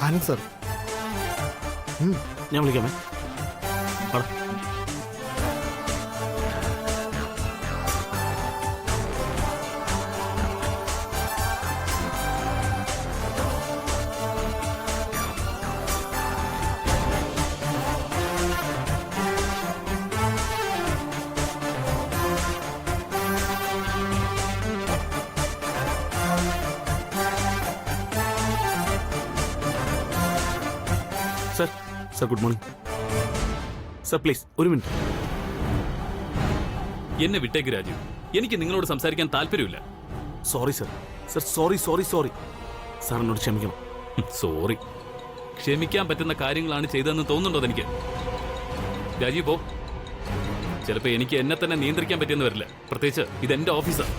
Anand sir. ഞാൻ വിളിക്കാമേ. Sir, sir good morning. Sir please ഒരു മിനിറ്റ്. എന്നെ വിട്ടേക്ക് രാജീവ്, എനിക്ക് നിങ്ങളോട് സംസാരിക്കാൻ താല്പര്യമില്ല. Sorry sir. Sir sorry sorry sorry. Sir എന്നോട് ക്ഷമിക്കണം. സോറി. ക്ഷമിക്കാൻ പറ്റുന്ന കാര്യങ്ങളാണ് ചെയ്തതെന്ന് തോന്നുന്നുണ്ടോ എനിക്ക്? രാജീവ് പോ. ചിലപ്പോൾ എനിക്ക് എന്നെ തന്നെ നിയന്ത്രിക്കാൻ പറ്റിയെന്ന് വരില്ല. പ്രത്യേകിച്ച് ഇതെന്റെ ഓഫീസാണ്.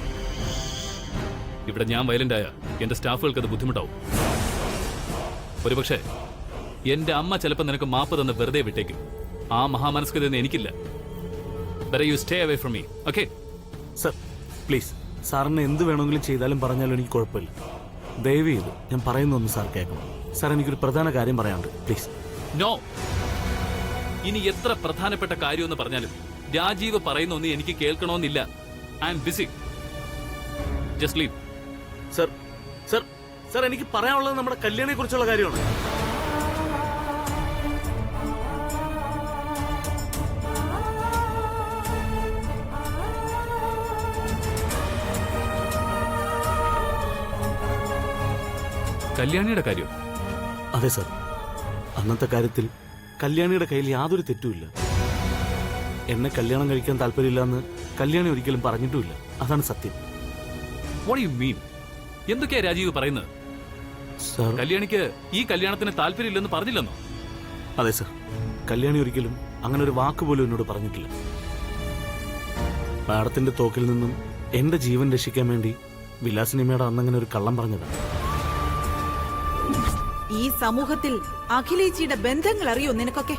ഇവിടെ ഞാൻ വയലന്റ് ആയ എന്റെ സ്റ്റാഫുകൾക്ക് അത് ബുദ്ധിമുട്ടാവും. ഒരുപക്ഷെ എന്റെ അമ്മ ചിലപ്പോൾ നിനക്ക് മാപ്പ് തന്ന് വെറുതെ വിട്ടേക്കും. ആ മഹാമനസ്കതയൊന്നും എനിക്കില്ല. Better you stay away from me, okay? Sir please, സാറിന് എന്ത് വേണമെങ്കിലും ചെയ്താലും പറഞ്ഞാലും എനിക്ക് കുഴപ്പമില്ല. ദയവ് ചെയ്ത് ഞാൻ പറയുന്നൊന്ന് സാർ കേൾക്കണം. സാർ എനിക്കൊരു പ്രധാന കാര്യം പറയാനുണ്ട്, പ്ലീസ്. നോ. ഇനി എത്ര പ്രധാനപ്പെട്ട കാര്യമെന്ന് പറഞ്ഞാലും രാജീവ് പറയുന്നൊന്നും എനിക്ക് കേൾക്കണമെന്നില്ല. I'm busy. Just leave. Sir sir sir എനിക്ക് പറയാനുള്ളത് നമ്മുടെ കല്യാണിയെ കുറിച്ചുള്ള കാര്യമാണ്. കല്യാണിയുടെ കാര്യം? അതെ സർ. അന്നത്തെ കാര്യത്തിൽ കല്യാണിയുടെ കയ്യിൽ യാതൊരു തെറ്റുമില്ല. എന്നെ കല്യാണം കഴിക്കാൻ താല്പര്യമില്ലെന്ന് കല്യാണി ഒരിക്കലും പറഞ്ഞിട്ടുമില്ല. അതാണ് സത്യം. What do you mean? എന്തൊക്കെയാ രാജീവ് പറയുന്നത്? സർ, കല്യാണിക്ക് ഈ കല്യാണത്തിന് താല്പര്യമില്ലെന്ന് പറഞ്ഞില്ലെന്നോ? അതെ സർ. കല്യാണി ഒരിക്കലും അങ്ങനെ ഒരു വാക്ക് പോലും എന്നോട് പറഞ്ഞിട്ടില്ല. മാഡത്തിന്റെ തോക്കിൽ നിന്നും എന്റെ ജീവൻ രക്ഷിക്കാൻ വേണ്ടി വിലാസിനിമയുടെ അന്നങ്ങനെ ഒരു കള്ളം പറഞ്ഞതാണ്. ഈ സമൂഹത്തിൽ അഖിലേച്ചിയുടെ ബന്ധങ്ങൾ അറിയോ നിനക്കൊക്കെ?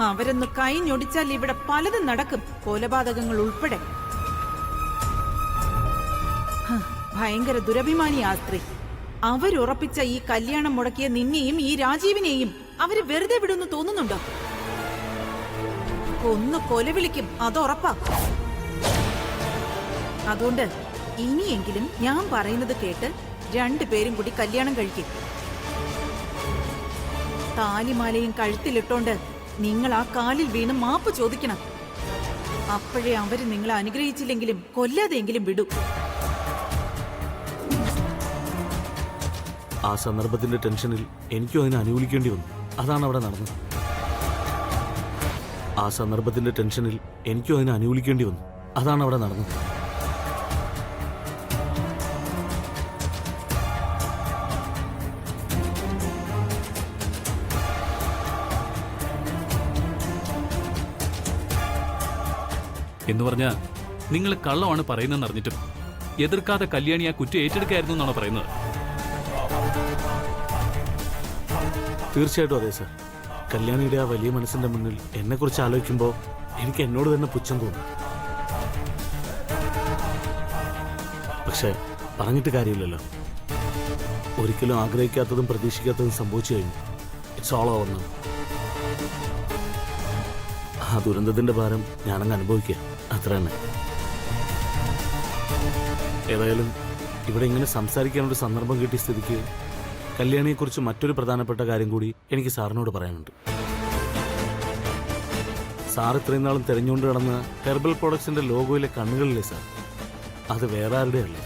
അവരൊന്ന് കൈഞ്ഞൊടിച്ചാൽ ഇവിടെ പലതും നടക്കും, കൊലപാതകങ്ങൾ ഉൾപ്പെടെ. ഭയങ്കര ദുരഭിമാനി ആ സ്ത്രീ. അവരുറപ്പിച്ച ഈ കല്യാണം മുടക്കിയ നിന്നെയും ഈ രാജീവിനെയും അവര് വെറുതെ വിടുന്നു തോന്നുന്നുണ്ടോ? ഒന്ന് കൊലവിളിക്കും, അതുറപ്പാ. അതുകൊണ്ട് ഇനിയെങ്കിലും ഞാൻ പറയുന്നത് കേട്ട് രണ്ടുപേരും കൂടി കല്യാണം കഴിക്കും. താലിമാലയും കഴുത്തിലിട്ടോണ്ട് നിങ്ങൾ ആ കാലിൽ വീണ് മാപ്പ് ചോദിക്കണം. അപ്പോഴേ അവര് നിങ്ങളെ അനുഗ്രഹിച്ചില്ലെങ്കിലും കൊല്ലാതെയെങ്കിലും വിടൂ. ആ സന്ദർഭത്തിന്റെ ടെൻഷനിൽ എനിക്കും അതിനെ അനുകൂലിക്കേണ്ടി വന്നു. അതാണ് അവിടെ നടന്നത്. ആ സന്ദർഭത്തിന്റെ ടെൻഷനിൽ എനിക്കും അതിനെ അനുകൂലിക്കേണ്ടി വന്നു. അതാണ് അവിടെ നടന്നത്. എന്ന് പറഞ്ഞാ നിങ്ങൾ കള്ളമാണ് പറയുന്നതെന്ന് അറിഞ്ഞിട്ടും എതിർക്കാതെ കല്യാണി ആ കുറ്റം ഏറ്റെടുക്കായിരുന്നു എന്നാണ് പറയുന്നത്. തീർച്ചയായിട്ടും അതെ സർ. കല്യാണിയുടെ ആ വലിയ മനസ്സിന്റെ മുന്നിൽ എന്നെ കുറിച്ച് ആലോചിക്കുമ്പോൾ എനിക്ക് എന്നോട് തന്നെ പുച്ഛം തോന്നും. പക്ഷെ പറഞ്ഞിട്ട് കാര്യമില്ലല്ലോ. ഒരിക്കലും ആഗ്രഹിക്കാത്തതും പ്രതീക്ഷിക്കാത്തതും സംഭവിച്ചു കഴിഞ്ഞു. It's all over now. ആ ദുരന്തത്തിന്റെ ഭാരം ഞാനങ്ങ് അനുഭവിക്കുക, അത്ര തന്നെ. ഏതായാലും ഇവിടെ ഇങ്ങനെ സംസാരിക്കാനൊരു സന്ദർഭം കിട്ടിയ സ്ഥിതിക്ക് കല്യാണിയെക്കുറിച്ച് മറ്റൊരു പ്രധാനപ്പെട്ട കാര്യം കൂടി എനിക്ക് സാറിനോട് പറയാനുണ്ട്. സാർ ഇത്രയും നാളും തെരഞ്ഞുകൊണ്ട് കിടന്ന ഹെർബൽ പ്രോഡക്ട്സിന്റെ ലോഗോയിലെ കണ്ണുകളില്ലേ സാർ, അത് വേറെ ആരുടെയല്ല.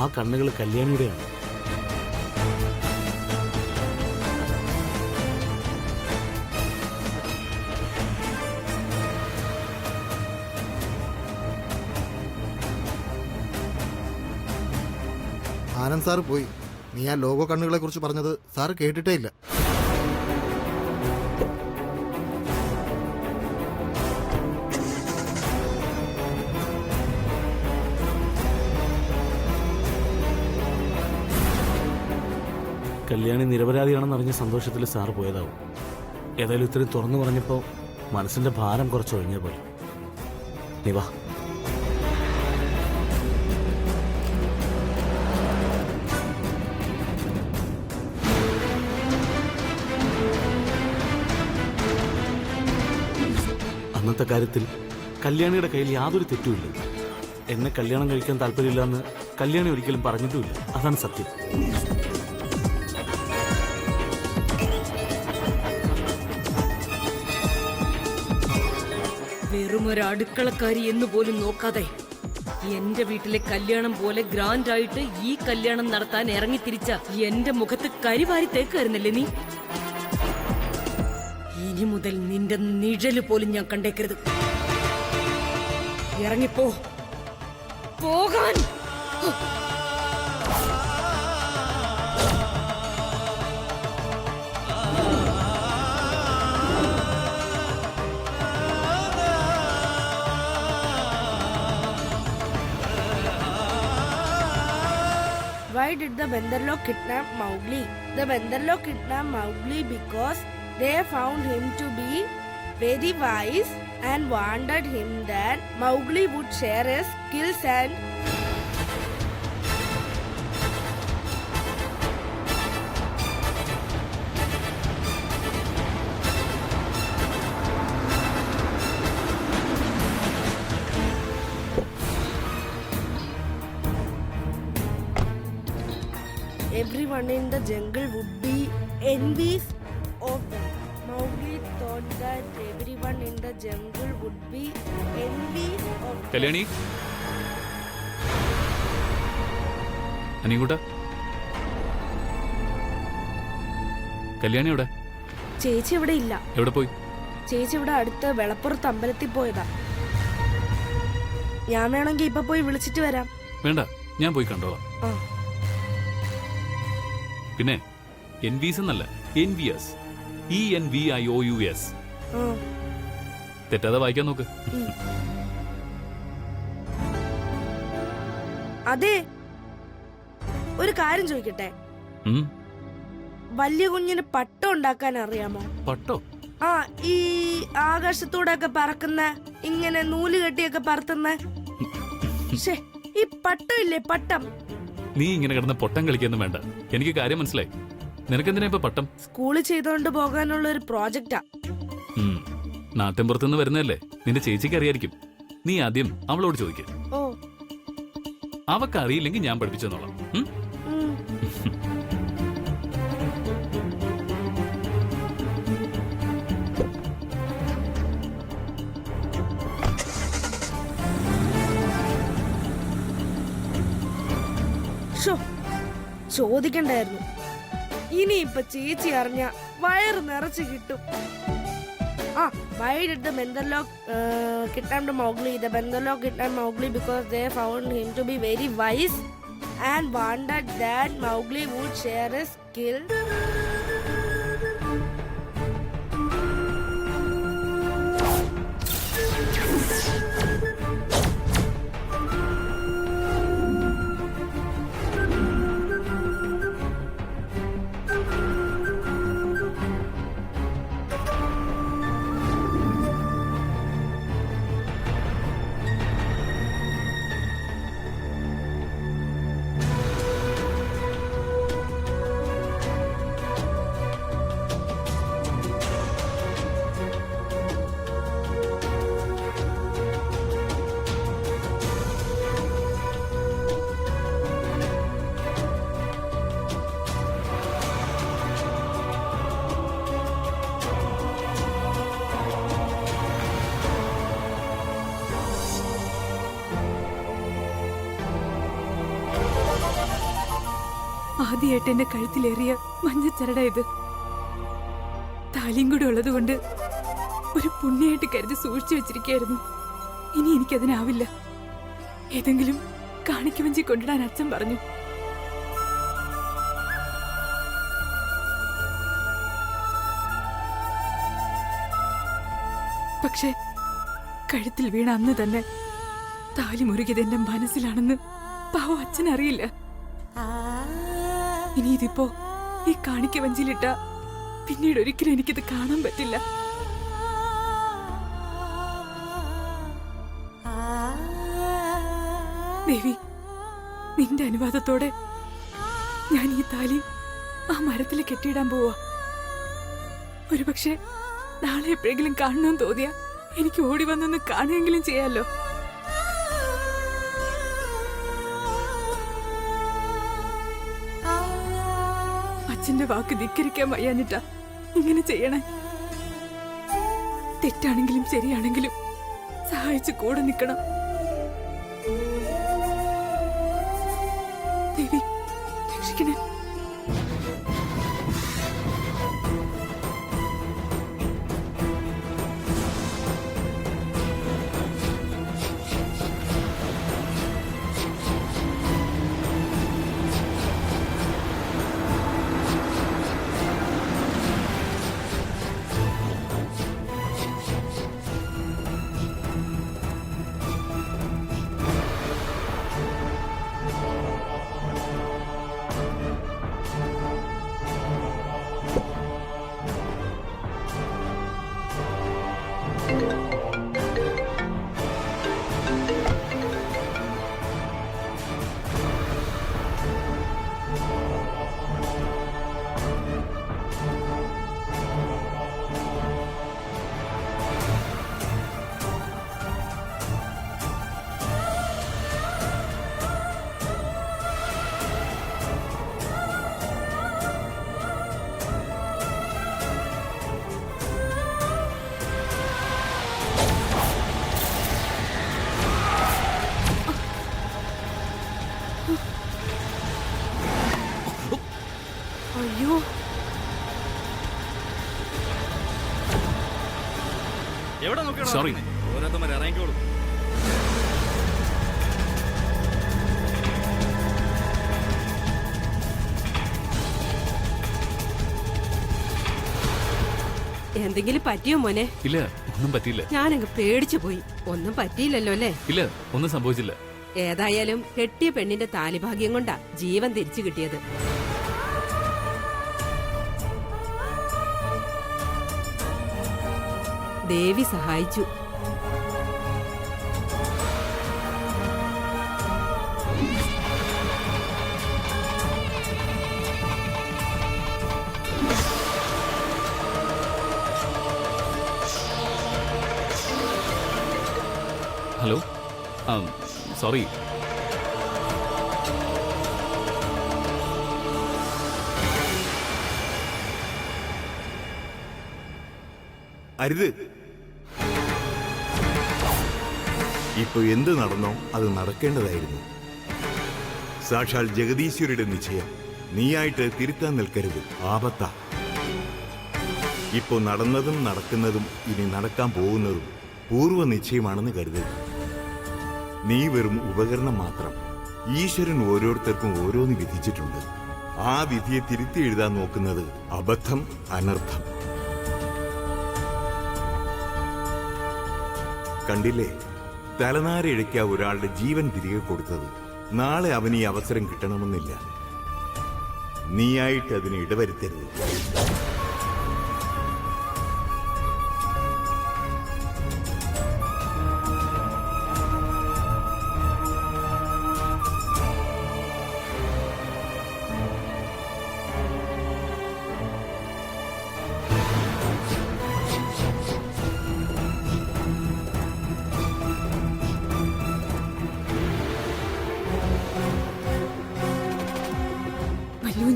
ആ കണ്ണുകൾ കല്യാണിയുടെയാണ്. ആനന്ദ് സാറ് പോയി. നീ ആ ലോഗോ കണ്ണുകളെ കുറിച്ച് പറഞ്ഞത് സാറ് കേട്ടിട്ടേ ഇല്ല. കല്യാണി നിരപരാധിയാണെന്ന് അറിഞ്ഞ സന്തോഷത്തിൽ സാറ് പോയതാവും. ഏതായാലും ഇത്രയും തുറന്നു പറഞ്ഞപ്പോൾ മനസ്സിന്റെ ഭാരം കുറച്ച് ഒഴിഞ്ഞ പോലെ. നീ വാ. അന്നത്തെ കാര്യത്തിൽ കല്യാണിയുടെ കയ്യിൽ യാതൊരു തെറ്റുമില്ല. എന്നെ കല്യാണം കഴിക്കാൻ താല്പര്യമില്ലെന്ന് കല്യാണി ഒരിക്കലും പറഞ്ഞിട്ടുമില്ല. അതാണ് സത്യം. വെറും ഒരു അടുക്കളക്കാരി എന്ന് പോലും നോക്കാതെ എന്റെ വീട്ടിലെ കല്യാണം പോലെ ഗ്രാൻഡ് ആയിട്ട് ഈ കല്യാണം നടത്താൻ ഇറങ്ങിത്തിരിച്ച എന്റെ മുഖത്ത് കരിവാരി തേക്കായിരുന്നല്ലേ നീ? ഇനി മുതൽ നിന്റെ നിഴല് പോലും ഞാൻ കണ്ടേക്കരുത്. ഇറങ്ങിപ്പോ, പോകാൻ. Why did the Benderlock kidnap Mowgli? The Benderlock kidnapped Mowgli because they found him to be very wise and wanted him that Mowgli would share his skills and everyone in the jungle would be envious of them. Mowgli thought that everyone in the jungle would be envious of them. Kalyani, അനികൂട്ട, Kalyani എവിടെ? ചേച്ചി ഇവിടെ ഇല്ല. എവിടെ പോയി? ചേച്ചി ഇവിടെ അടുത്ത് വെളപ്പുറത്ത് അമ്പലത്തിൽ പോയതാ. ഞാൻ വേണമെങ്കിൽ ഇപ്പൊ പോയി വിളിച്ചിട്ട് വരാം. വേണ്ട, ഞാൻ പോയി കണ്ടോളാം. ആ. പിന്നെ എൻവീസ് എന്നല്ല, എൻവിയസ്. ENVIOUS. ആ. തെറ്റാതെ വായിക്കാൻ നോക്ക്. അതെ, ഒരു കാര്യം ചോദിക്കട്ടെ. ഉം, വലിയ കുഞ്ഞിന് പട്ടം ഉണ്ടാക്കാൻ അറിയാമോ? പട്ടോ? ആ, ഈ ആകാശത്തൂടെ ഒക്കെ പറക്കുന്ന, ഇങ്ങനെ നൂല് കെട്ടിയൊക്കെ പറത്തുന്ന. ശ്ശേ, ഈ പട്ടം ഇല്ലേ, പട്ടം. നീ ഇങ്ങനെ കിടന്ന് പൊട്ടം കളിക്കൊന്നും വേണ്ട. എനിക്ക് കാര്യം മനസ്സിലായി. നിനക്കെന്തിനാ ഇപ്പൊ പട്ടം? സ്കൂളിൽ ചെയ്തോണ്ട് പോകാനുള്ള ഒരു പ്രോജക്റ്റാ. നാട്ടിൻപുറത്തുനിന്ന് വരുന്നതല്ലേ, നിന്റെ ചേച്ചിക്ക് അറിയായിരിക്കും. നീ ആദ്യം അവളോട് ചോദിക്ക. ഓ. അവക്ക് അറിയില്ലെങ്കിൽ ഞാൻ പഠിപ്പിച്ചെന്നോളാം. ഉം. ശോ, ചോദിക്കണ്ടായിരുന്നു. ഇനിയിപ്പൊ ചേച്ചി അറിഞ്ഞ വയറ് നിറച്ച് കിട്ടും. ആ, why did the Benderlock kidnap Mowgli? The Benderlock kidnapped Mowgli because they found him to be very wise and wanted that Mowgli would share his skill. ആദ്യമായിട്ട് എന്റെ കഴുത്തിലേറിയ മഞ്ഞച്ചരട ഇത്. താലിയും കൂടെ ഉള്ളതുകൊണ്ട് ഒരു പുണ്യായിട്ട് കരുതി സൂക്ഷിച്ചു വെച്ചിരിക്കുകയായിരുന്നു. ഇനി എനിക്കതിനാവില്ല. ഏതെങ്കിലും കാണിക്കുവഞ്ചി കൊണ്ടിടാൻ അച്ഛൻ പറഞ്ഞു. പക്ഷെ കഴുത്തിൽ വീണ അന്ന് തന്നെ താലി മുറുകിയത് എന്റെ മനസ്സിലാണെന്ന് പാവം അച്ഛനറിയില്ല. ഇനി ഇതിപ്പോ ഈ കാണിക്ക വഞ്ചിയിലിട്ട പിന്നീട് ഒരിക്കലും എനിക്കിത് കാണാൻ പറ്റില്ല. ദേവി, നിന്റെ അനുവാദത്തോടെ ഞാൻ ഈ താലി ആ മരത്തിൽ കെട്ടിയിടാൻ പോവാ. ഒരുപക്ഷെ നാളെ എപ്പോഴെങ്കിലും കാണണമെന്ന് തോന്നിയ എനിക്ക് ഓടി വന്നൊന്ന് കാണുകയെങ്കിലും ചെയ്യാലോ. അച്ഛന്റെ വാക്ക് ധിക്കരിക്കാൻ വയ്യാഞ്ഞിട്ടാ ഇങ്ങനെ ചെയ്യണേ. തെറ്റാണെങ്കിലും ശരിയാണെങ്കിലും സഹായിച്ച് കൂടെ നിൽക്കണം. ദേവി, രക്ഷിക്കണേ. അയ്യോ, സോറി. എന്തെങ്കിലും പറ്റിയോ മോനെ? ഇല്ല, ഒന്നും പറ്റിയില്ല. ഞാനങ്ങ് പേടിച്ചു പോയി. ഒന്നും പറ്റിയില്ലല്ലോ അല്ലേ? ഇല്ല, ഒന്നും സംഭവിച്ചില്ല. ഏതായാലും കെട്ടിയ പെണ്ണിന്റെ താലിഭാഗ്യം കൊണ്ടാ ജീവൻ തിരിച്ചു കിട്ടിയത്. ദേവി സഹായിച്ചു. Hello, sorry. അരുത്. ഇപ്പൊ എന്ത് നടന്നോ അത് നടക്കേണ്ടതായിരുന്നു. സാക്ഷാൽ ജഗദീശ്വരുടെ നിശ്ചയം. നീയായിട്ട് തിരുത്താൻ നിൽക്കരുത്, ആപത്താ. ഇപ്പൊ നടന്നതും നടക്കുന്നതും ഇനി നടക്കാൻ പോകുന്നതും പൂർവ്വ നിശ്ചയമാണെന്ന് കരുതരുത്. നീ വെറും ഉപകരണം മാത്രം. ഈശ്വരൻ ഓരോരുത്തർക്കും ഓരോന്ന് വിധിച്ചിട്ടുണ്ട്. ആ വിധിയെ തിരുത്തി എഴുതാൻ നോക്കുന്നത് അബദ്ധം, അനർത്ഥം. കണ്ടില്ലേ, തലനാരിഴയ്ക്ക ഒരാളുടെ ജീവൻ തിരികെ കൊടുത്തത്. നാളെ അവന് ഈ അവസരം കിട്ടണമെന്നില്ല. നീയായിട്ട് അതിന് ഇടവരുത്തരുത്.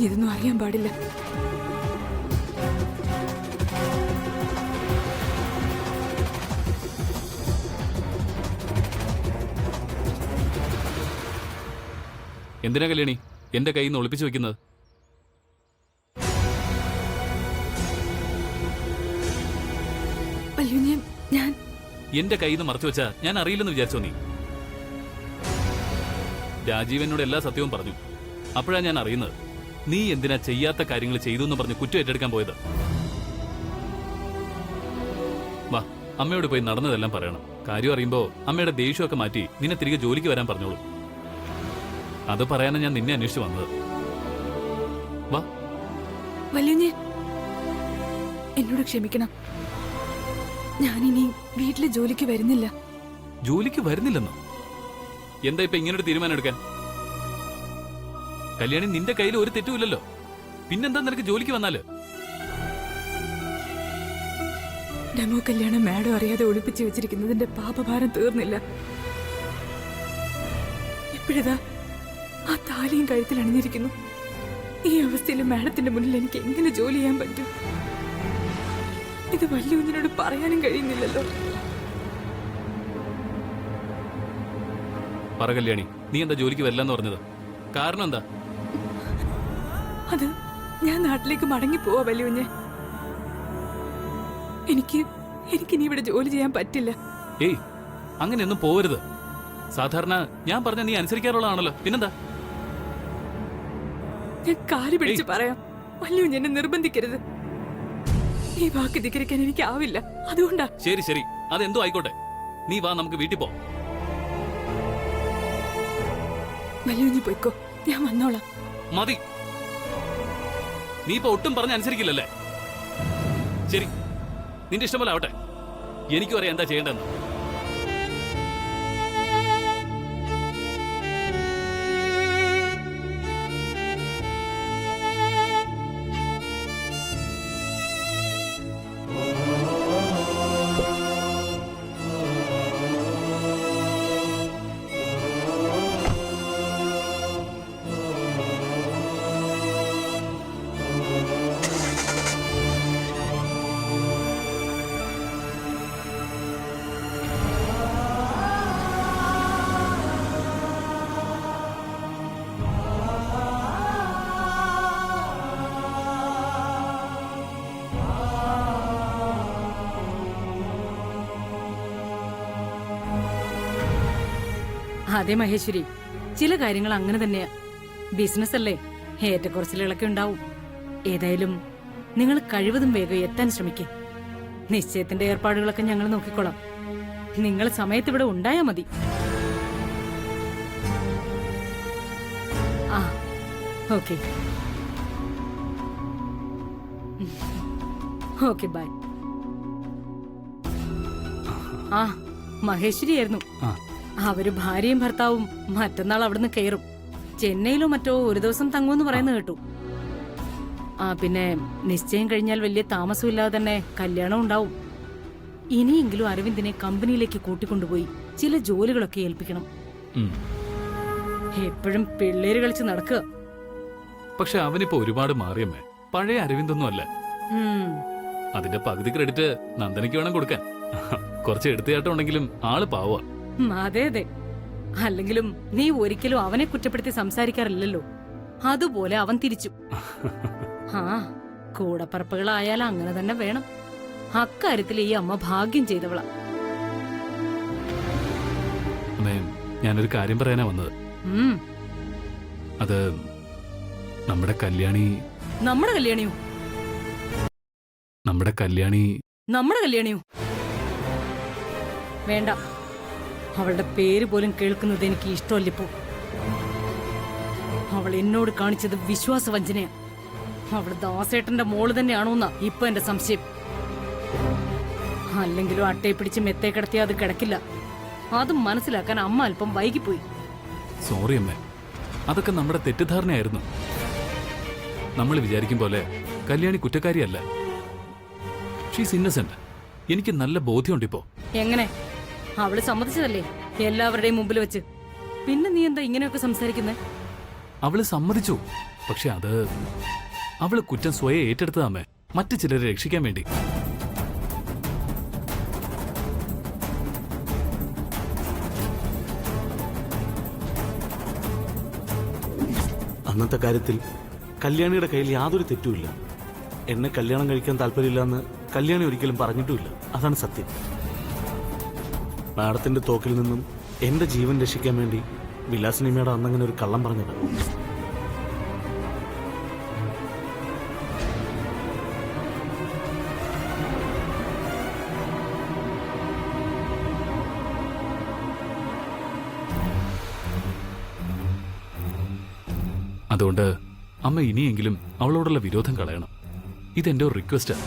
ഇതൊന്നും അറിയാൻ പാടില്ല. എന്തിനാ കല്യാണി എന്റെ കയ്യിൽ നിന്ന് ഒളിപ്പിച്ചു വെക്കുന്നത്? അയ്യോ, ഞാൻ എന്റെ കയ്യിൽ നിന്ന് മറച്ചു വെച്ചാ ഞാൻ അറിയില്ലെന്ന് വിചാരിച്ചോ നീ? രാജീവ് എന്നോട് എല്ലാ സത്യവും പറഞ്ഞു. അപ്പോഴാ ഞാൻ അറിയുന്നത് നീ എന്തിനാ ചെയ്യാത്ത കാര്യങ്ങൾ ചെയ്തു എന്ന് പറഞ്ഞ് കുറ്റം ഏറ്റെടുക്കാൻ പോയത്. വാ, അമ്മയോട് പോയി നടന്നതെല്ലാം പറയണം. കാര്യം അറിയുമ്പോ അമ്മയുടെ ദേഷ്യമൊക്കെ മാറ്റി നിന്നെ തിരികെ ജോലിക്ക് വരാൻ പറഞ്ഞോളൂ. അത് പറയാനാ ഞാൻ നിന്നെ അന്വേഷിച്ചു വന്നത്. വാ. വല്യുഞ്ഞേ, എന്നോട് ക്ഷമിക്കണം. ഞാനിനി വീട്ടിലെ ജോലിക്ക് വരുന്നില്ല. ജോലിക്ക് വരുന്നില്ലെന്നോ? എന്താ ഇപ്പൊ ഇങ്ങനൊരു തീരുമാനം എടുക്കാൻ? കല്യാണി, നിന്റെ കയ്യിൽ ഒരു തെറ്റുമില്ലല്ലോ. പിന്നെന്താ നിനക്ക് ജോലിക്ക് വന്നാല്? ഡെമോ കല്യാണം മാഡം അറിയാതെ ഒളിപ്പിച്ചു വെച്ചിരിക്കുന്നതിന്റെ പാപഭാരം തീർന്നില്ല. ഇപ്പോഴിതാ ആ താലിയും കഴുത്തിൽ അണിഞ്ഞിരിക്കുന്നു. ഈ അവസ്ഥയിൽ മാഡത്തിന്റെ മുന്നിൽ എനിക്ക് എങ്ങനെ ജോലി ചെയ്യാൻ പറ്റും? ഇത് വലിയ കുഞ്ഞിനോട് പറയാനും കഴിയുന്നില്ലല്ലോ. പറ കല്യാണി, നീ എന്താ ജോലിക്ക് വരില്ലെന്ന് പറഞ്ഞത്? കാരണം എന്താ? അത് ഞാൻ നാട്ടിലേക്ക് മടങ്ങി പോവാ വലിയ കുഞ്ഞെ. എനിക്കിനി ഇവിടെ ജോലി ചെയ്യാൻ പറ്റില്ല. ഏയ്, അങ്ങനെയൊന്നും പോവരുത്. സാധാരണ ഞാൻ പറഞ്ഞ നീ അനുസരിക്കാറുള്ളതാണല്ലോ, പിന്നെന്താ? ഞാൻ കാല് പിടിച്ച് പറയാം, വലിയ കുഞ്ഞ് എന്നെ നിർബന്ധിക്കരുത്. ഈ വാക്ക് ധിക്കരിക്കാൻ എനിക്കാവില്ല, അതുകൊണ്ടാ. ശരി ശരി, അതെന്തോ ആയിക്കോട്ടെ. നീ വാ, നമുക്ക് വീട്ടിൽ പോ. വലിയ കുഞ്ഞ് പോയിക്കോ, ഞാൻ വന്നോളാം. മതി, നീ ഇപ്പൊ ഒട്ടും പറഞ്ഞ അനുസരിക്കില്ലല്ലേ? ശരി, നിന്റെ ഇഷ്ടം പോലെ ആവട്ടെ. എനിക്കും അറിയാം എന്താ ചെയ്യേണ്ടതെന്ന്. അതെ മഹേശ്വരി, ചില കാര്യങ്ങൾ അങ്ങനെ തന്നെയാ. ബിസിനസ് അല്ലേ, ഏറ്റക്കുറച്ചിലുകളൊക്കെ ഉണ്ടാവും. ഏതായാലും നിങ്ങൾ കഴിവതും വേഗം എത്താൻ ശ്രമിക്കും. നിശ്ചയത്തിന്റെ ഏർപ്പാടുകളൊക്കെ ഞങ്ങൾ നോക്കിക്കോളാം. നിങ്ങൾ സമയത്ത് ഇവിടെ ഉണ്ടായാ മതി. ആ, ഓക്കെ ഓക്കെ, ബൈ. ആ, മഹേശ്വരിയായിരുന്നു. അവര് ഭാര്യയും ഭർത്താവും മറ്റന്നാൾ അവിടുന്ന് കയറും. ചെന്നൈയിലോ മറ്റോ ഒരു ദിവസം തങ്ങുമെന്ന് പറയുന്നത് കേട്ടു. ആ, പിന്നെ നിശ്ചയം കഴിഞ്ഞാൽ വലിയ താമസമില്ലാതെ തന്നെ കല്യാണം ഉണ്ടാവും. ഇനിയെങ്കിലും അരവിന്ദിനെ കമ്പനിയിലേക്ക് കൂട്ടിക്കൊണ്ടുപോയി ചില ജോലികളൊക്കെ ഏൽപ്പിക്കണം. എപ്പോഴും പിള്ളേര് കളിച്ച് നടക്കുക. പക്ഷെ അവനിപ്പോ ഒരുപാട് മാറിയമ്മേ. പഴയ അരവിന്ദൊന്നും അല്ല. അതിന്റെ പകുതി ക്രെഡിറ്റ് നന്ദനയ്ക്ക് വേണം കൊടുക്കാൻ. കുറച്ച് എടുത്തുചാട്ടം ഉണ്ടെങ്കിലും ആള് പാവുക. അതെ അതെ, അല്ലെങ്കിലും നീ ഒരിക്കലും അവനെ കുറ്റപ്പെടുത്തി സംസാരിക്കാറില്ലല്ലോ. അതുപോലെ അവൻ തിരിച്ചു. ആ, കൂടപ്പറപ്പുകളായാൽ അങ്ങനെ തന്നെ വേണം. അക്കാര്യത്തിൽ ഈ അമ്മ ഭാഗ്യം ചെയ്തവളാ. ഞാനൊരു കാര്യം പറയാനാ വന്നത്. അത് നമ്മുടെ കല്യാണി. നമ്മുടെ കല്യാണിയോ? നമ്മുടെ കല്യാണി. നമ്മുടെ കല്യാണിയോ? വേണ്ട, അവളുടെ പേര് പോലും കേൾക്കുന്നത് എനിക്ക് ഇഷ്ടമല്ലിപ്പോ. അവൾ എന്നോട് കാണിച്ചത് വിശ്വാസവഞ്ചനയാ. അവൾ ദാസേട്ടന്റെ മോള് തന്നെയാണോന്നാ ഇപ്പൊ എന്റെ സംശയം. അല്ലെങ്കിലും അട്ടയെ പിടിച്ച് മെത്തേ കിടത്തിയാ അത് കിടക്കില്ല. അത് മനസ്സിലാക്കാൻ അമ്മ അല്പം വൈകിപ്പോയി. സോറി അമ്മേ, അതൊക്കെ നമ്മുടെ തെറ്റിദ്ധാരണയായിരുന്നു. നമ്മൾ വിചാരിക്കും പോലെ കല്യാണി കുറ്റക്കാരിയല്ല. ഷീസ് ഇന്നസെന്റ്. എനിക്ക് നല്ല ബോധ്യമുണ്ട് ഇപ്പോ. എങ്ങനെ? അവള് സമ്മതിച്ചതല്ലേ എല്ലാവരുടെയും മുമ്പിൽ വെച്ച്. പിന്നെ നീ എന്താ ഇങ്ങനെയൊക്കെ സംസാരിക്കുന്നേ? അവള് സമ്മതിച്ചു. പക്ഷെ അത് അവള് കുറ്റം സ്വയം ഏറ്റെടുത്തതാമേ, മറ്റു ചിലരെ രക്ഷിക്കാൻ വേണ്ടി. അന്നത്തെ കാര്യത്തിൽ കല്യാണിയുടെ കയ്യിൽ യാതൊരു തെറ്റുമില്ല. എന്നെ കല്യാണം കഴിക്കാൻ താല്പര്യമില്ലെന്ന് കല്യാണി ഒരിക്കലും പറഞ്ഞിട്ടുമില്ല. അതാണ് സത്യം. മാഡത്തിന്റെ തോക്കിൽ നിന്നും എന്റെ ജീവൻ രക്ഷിക്കാൻ വേണ്ടി വിലാസിനി മേഡം അന്നങ്ങനെ ഒരു കള്ളം പറഞ്ഞത്. അതുകൊണ്ട് അമ്മ ഇനിയെങ്കിലും അവളോടുള്ള വിരോധം കളയണം. ഇതെന്റെ ഒരു റിക്വസ്റ്റാ.